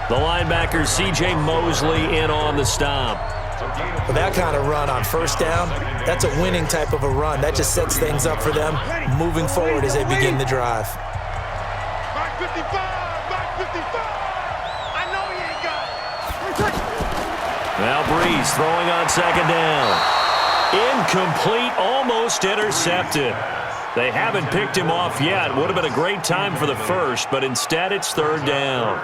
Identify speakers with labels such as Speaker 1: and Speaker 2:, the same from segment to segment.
Speaker 1: The linebacker C.J. Mosley in on the stop.
Speaker 2: With that kind of run on first down, that's a winning type of a run. That just sets things up for them moving forward as they begin the drive.
Speaker 3: Mark 55! Mark 55! I know he ain't got it.
Speaker 1: Now Breeze throwing on second down. Incomplete, almost intercepted. They haven't picked him off yet. Would have been a great time for the first, but instead it's third down.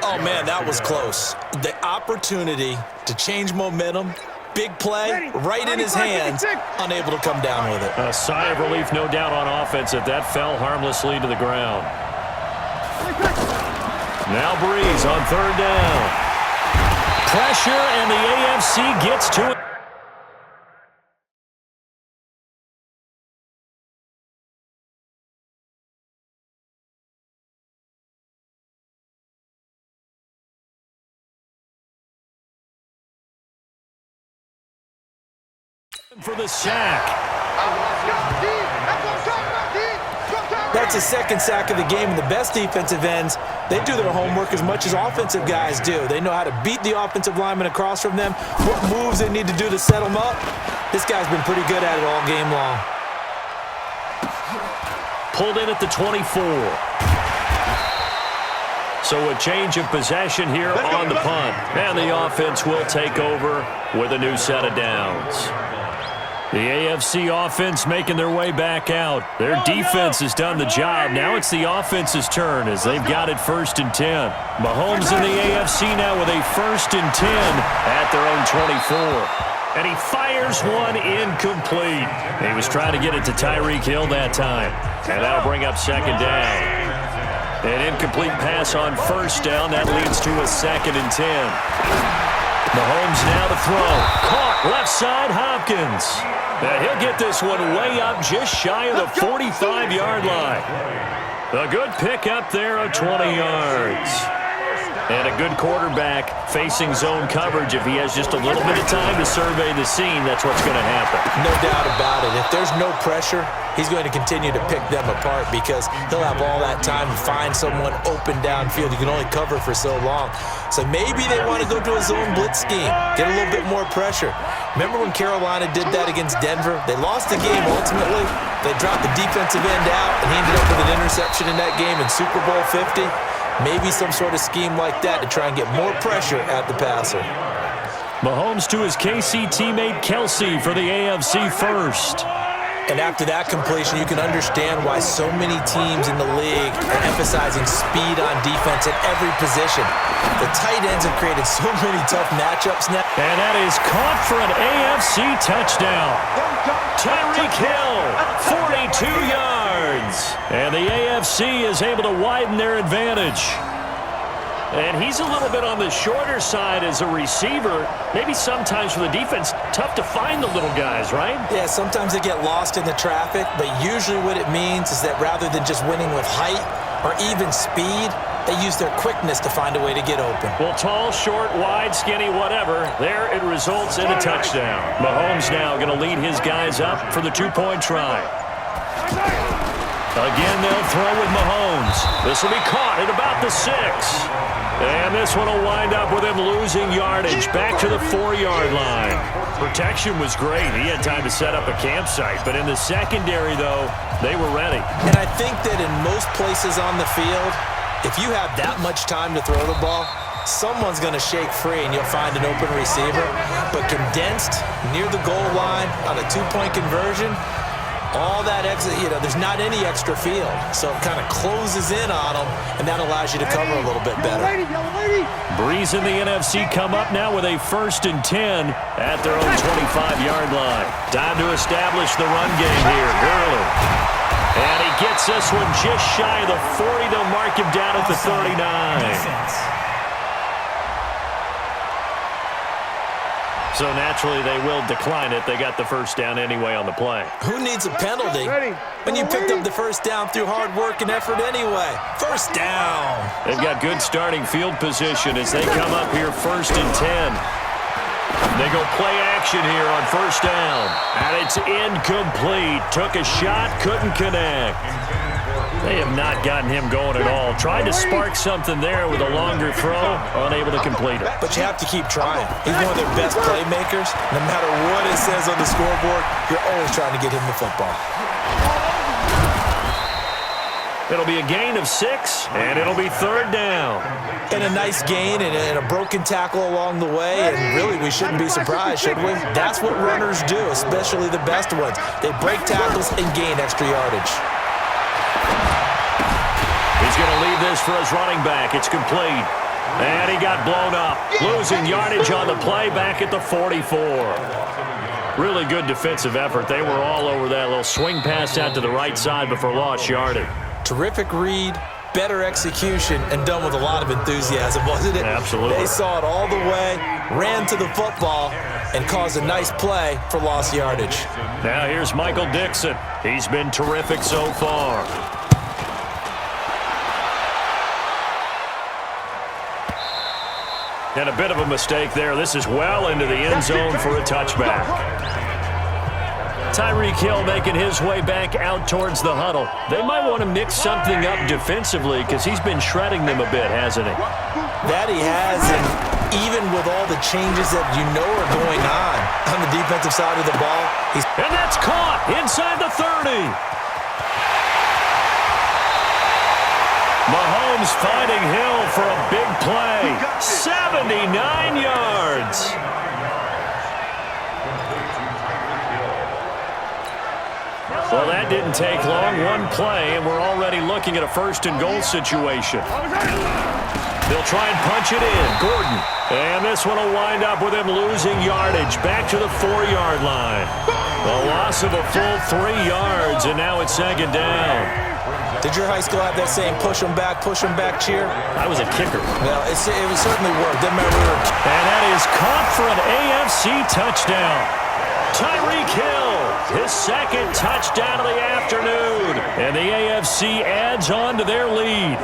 Speaker 2: Oh, man, that was close. The opportunity to change momentum, big play, right in his hands, unable to come down with it.
Speaker 1: A sigh of relief, no doubt, on offense if that fell harmlessly to the ground. Now Breeze on third down. Pressure, and the AFC gets to it. For the sack.
Speaker 2: That's his second sack of the game, and the best defensive ends, they do their homework as much as offensive guys do. They know how to beat the offensive lineman across from them, what moves they need to do to set them up. This guy's been pretty good at it all game long.
Speaker 1: Pulled in at the 24. So a change of possession here on the punt. And the offense will take over with a new set of downs. The AFC offense making their way back out. Their defense has done the job. Now it's the offense's turn as they've got it 1st and 10. Mahomes in the AFC now with a 1st and 10 at their own 24. And he fires one incomplete. He was trying to get it to Tyreek Hill that time. And that'll bring up second down. An incomplete pass on first down. That leads to a 2nd and 10. Mahomes now to throw. Caught left side, Hopkins. Now he'll get this one way up just shy of the 45-yard line. A good pickup there of 20 yards. And a good quarterback facing zone coverage. If he has just a little bit of time to survey the scene, that's what's going to happen.
Speaker 2: No doubt about it. If there's no pressure, he's going to continue to pick them apart because he'll have all that time to find someone open downfield. You can only cover for so long. So maybe they want to go to a zone blitz scheme, get a little bit more pressure. Remember when Carolina did that against Denver? They lost the game ultimately. They dropped the defensive end out, and he ended up with an interception in that game in Super Bowl 50. Maybe some sort of scheme like that to try and get more pressure at the passer.
Speaker 1: Mahomes to his KC teammate Kelsey for the AFC first.
Speaker 2: And after that completion, you can understand why so many teams in the league are emphasizing speed on defense at every position. The tight ends have created so many tough matchups now.
Speaker 1: And that is caught for an AFC touchdown. Tyreek Hill, 42 yards. And the AFC is able to widen their advantage. And he's a little bit on the shorter side as a receiver. Maybe sometimes for the defense, tough to find the little guys, right?
Speaker 2: Yeah, sometimes they get lost in the traffic, but usually what it means is that rather than just winning with height or even speed, they use their quickness to find a way to get open.
Speaker 1: Well, tall, short, wide, skinny, whatever, there it results in a touchdown. Mahomes now going to lead his guys up for the two-point try. Again, they'll throw with Mahomes. This will be caught at about the 6. And this one will wind up with him losing yardage back to the 4-yard line. Protection was great. He had time to set up a campsite. But in the secondary, though, they were ready.
Speaker 2: And I think that in most places on the field, if you have that much time to throw the ball, someone's going to shake free and you'll find an open receiver. But condensed near the goal line on a two-point conversion, all that exit, there's not any extra field. So it kind of closes in on them, and that allows you to cover a little bit better.
Speaker 1: Breeze in the NFC come up now with a 1st and 10 at their own 25-yard line. Time to establish the run game here. Gurley. And he gets this one just shy of the 40. They'll mark him down at the 39. So naturally, they will decline it. They got the first down anyway on the play.
Speaker 2: Who needs a penalty when you picked up the first down through hard work and effort anyway? First down.
Speaker 1: They've got good starting field position as they come up here 1st and 10. They go play action here on first down. And it's incomplete. Took a shot, couldn't connect. They have not gotten him going at all. Tried to spark something there with a longer throw, unable to complete it.
Speaker 2: But you have to keep trying. He's one of their best playmakers. No matter what it says on the scoreboard, you're always trying to get him the football.
Speaker 1: It'll be a gain of 6, and it'll be 3rd down.
Speaker 2: And a nice gain and a broken tackle along the way, and really we shouldn't be surprised, should we? That's what runners do, especially the best ones. They break tackles and gain extra yardage.
Speaker 1: He's going to leave this for his running back. It's complete. And he got blown up. Losing yardage on the play back at the 44. Really good defensive effort. They were all over that little swing pass out to the right side before lost yardage.
Speaker 2: Terrific read, better execution, and done with a lot of enthusiasm, wasn't it?
Speaker 1: Absolutely.
Speaker 2: They saw it all the way, ran to the football, and caused a nice play for lost yardage.
Speaker 1: Now here's Michael Dixon. He's been terrific so far. And a bit of a mistake there. This is well into the end zone for a touchback. Tyreek Hill making his way back out towards the huddle. They might want to mix something up defensively because he's been shredding them a bit, hasn't he?
Speaker 2: That he has, and even with all the changes that you know are going on the defensive side of the ball.
Speaker 1: And that's caught inside the 30. Mahomes finding Hill for a big play. 79 yards. Well, that didn't take long. One play, and we're already looking at a 1st and goal situation. They'll try and punch it in. Gordon. And this one will wind up with him losing yardage. Back to the 4-yard line. A loss of a full 3 yards, and now it's 2nd down.
Speaker 2: Did your high school have that same push them back cheer?
Speaker 1: I was a kicker.
Speaker 2: Well, it certainly worked. Didn't matter where.
Speaker 1: And that is caught for an AFC touchdown. Tyreek Hill, his 2nd touchdown of the afternoon. And the AFC adds on to their lead.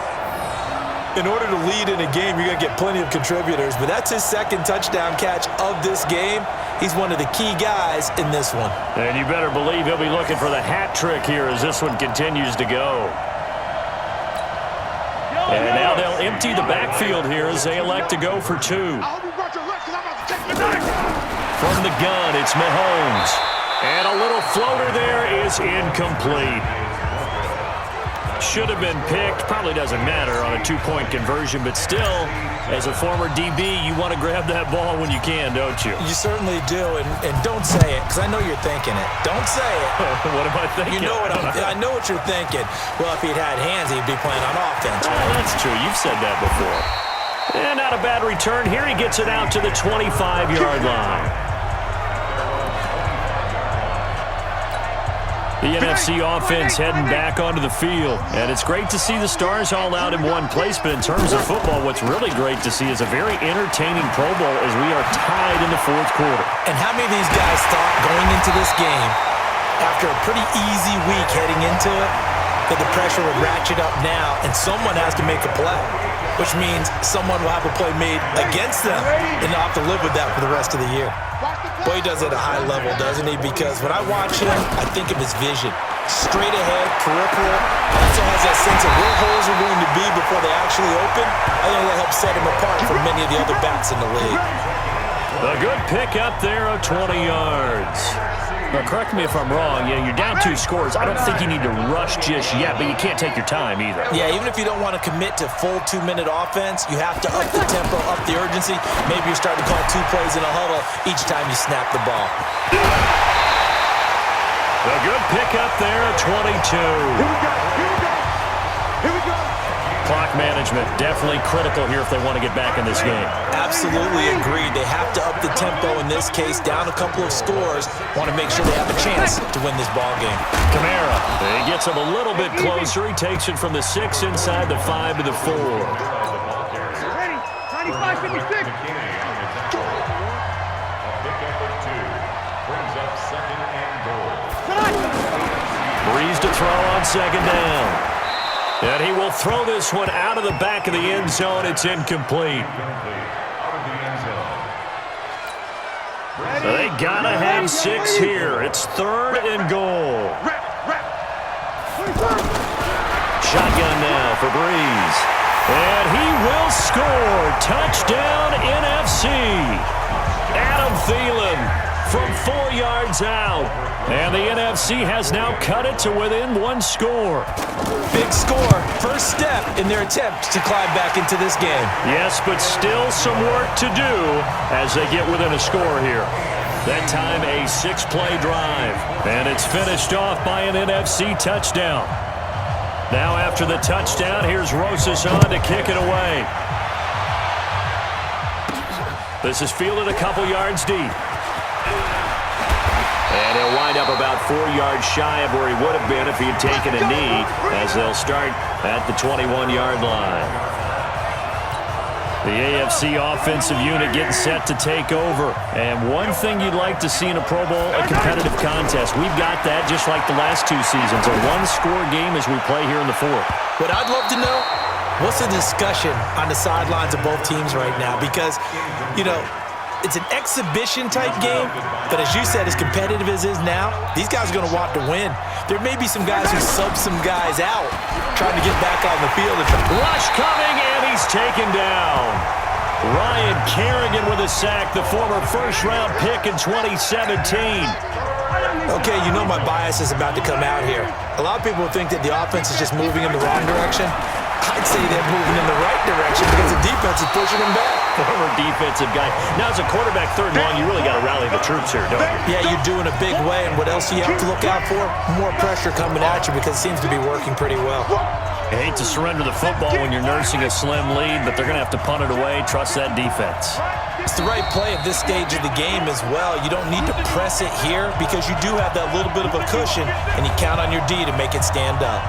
Speaker 2: In order to lead in a game, you're going to get plenty of contributors, but that's his 2nd touchdown catch of this game. He's one of the key guys in this one.
Speaker 1: And you better believe he'll be looking for the hat trick here as this one continues to go. And now they'll empty the backfield here as they elect to go for 2. From the gun, it's Mahomes. And a little floater there is incomplete. Should have been picked. Probably doesn't matter on a 2-point conversion, but still, as a former DB, you want to grab that ball when you can, don't you?
Speaker 2: You certainly do, and don't say it, because I know you're thinking it. Don't say it.
Speaker 1: What am I thinking?
Speaker 2: You know I know what you're thinking. Well, if he'd had hands, he'd be playing on offense.
Speaker 1: Oh, that's true. You've said that before. And not a bad return. Here he gets it out to the 25-yard line. The NFC offense heading back onto the field. And it's great to see the stars all out in one place, but in terms of football, what's really great to see is a very entertaining Pro Bowl as we are tied in the 4th quarter.
Speaker 2: And how many of these guys thought going into this game, after a pretty easy week heading into it, that the pressure would ratchet up now and someone has to make a play, which means someone will have a play made against them and they'll have to live with that for the rest of the year. Boy, he does it at a high level, doesn't he? Because when I watch him, I think of his vision. Straight ahead, peripheral. Also has that sense of where holes are going to be before they actually open. I think that helps set him apart from many of the other backs in the league.
Speaker 1: A good pick up there of 20 yards. Now, correct me if I'm wrong. Yeah, you're down 2 scores. I don't think you need to rush just yet, but you can't take your time either.
Speaker 2: Yeah, even if you don't want to commit to full 2-minute offense, you have to up the tempo, up the urgency. Maybe you're starting to call 2 plays in a huddle each time you snap the ball.
Speaker 1: A good pick up there at 22.
Speaker 3: Here we go.
Speaker 1: Clock management definitely critical here if they want to get back in this game.
Speaker 2: Absolutely agreed. They have to up the tempo in this case, down a couple of scores. Want to make sure they have a chance to win this ball game.
Speaker 1: Kamara, he gets him a little bit closer. He takes it from the 6 inside the 5 to the 4.
Speaker 3: Ready? 95-56.
Speaker 1: Breeze to throw on 2nd down. And he will throw this one out of the back of the end zone. It's incomplete. They gotta have 6 here. It's 3rd and goal. Shotgun now for Breeze. And he will score. Touchdown, NFC. Adam Thielen from 4 yards out. And the NFC has now cut it to within 1 score.
Speaker 2: Big score. First step in their attempt to climb back into this game.
Speaker 1: Yes, but still some work to do as they get within a score here. That time a 6-play drive. And it's finished off by an NFC touchdown. Now after the touchdown, here's Rosas on to kick it away. This is fielded a couple yards deep. And he'll wind up about 4 yards shy of where he would have been if he had taken a knee, as they'll start at the 21-yard line. The AFC offensive unit getting set to take over. And one thing you'd like to see in a Pro Bowl, a competitive contest. We've got that just like the last 2 seasons, a 1-score game as we play here in the 4th.
Speaker 2: What I'd love to know, what's the discussion on the sidelines of both teams right now? Because, you know, it's an exhibition-type game, but as you said, as competitive as it is now, these guys are going to want to win. There may be some guys who sub some guys out, trying to get back on the field.
Speaker 1: Rush coming, and he's taken down. Ryan Kerrigan with a sack, the former first-round pick in 2017.
Speaker 2: Okay, you know my bias is about to come out here. A lot of people think that the offense is just moving in the wrong direction. I'd say they're moving in the right direction because the defense is pushing them back.
Speaker 1: Former defensive guy. Now, as a quarterback, 3rd and long, you really got to rally the troops here, don't you?
Speaker 2: Yeah, you're doing a big way, and what else do you have to look out for? More pressure coming at you because it seems to be working pretty well.
Speaker 1: I hate to surrender the football when you're nursing a slim lead, but they're going to have to punt it away. Trust that defense.
Speaker 2: It's the right play at this stage of the game as well. You don't need to press it here because you do have that little bit of a cushion, and you count on your D to make it stand up.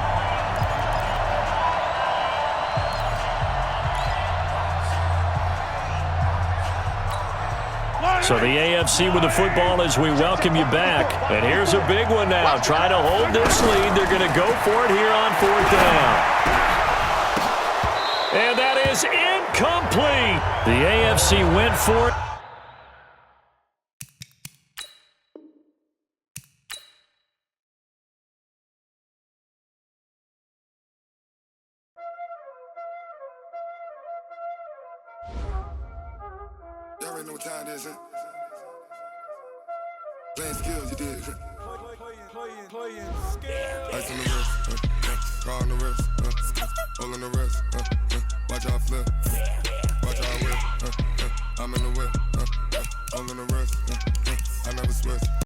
Speaker 1: So the AFC with the football as we welcome you back. And here's a big one now. Try to hold this lead. They're going to go for it here on 4th down. And that is incomplete. The AFC went for it.
Speaker 4: Y'all already know what time it is, huh? Playing skills, you did. Playing skills. Ice on the wrist, car on the wrist, hole in the wrist, watch out flip, watch out whip, I'm in the whip, hole in the wrist, I never switch.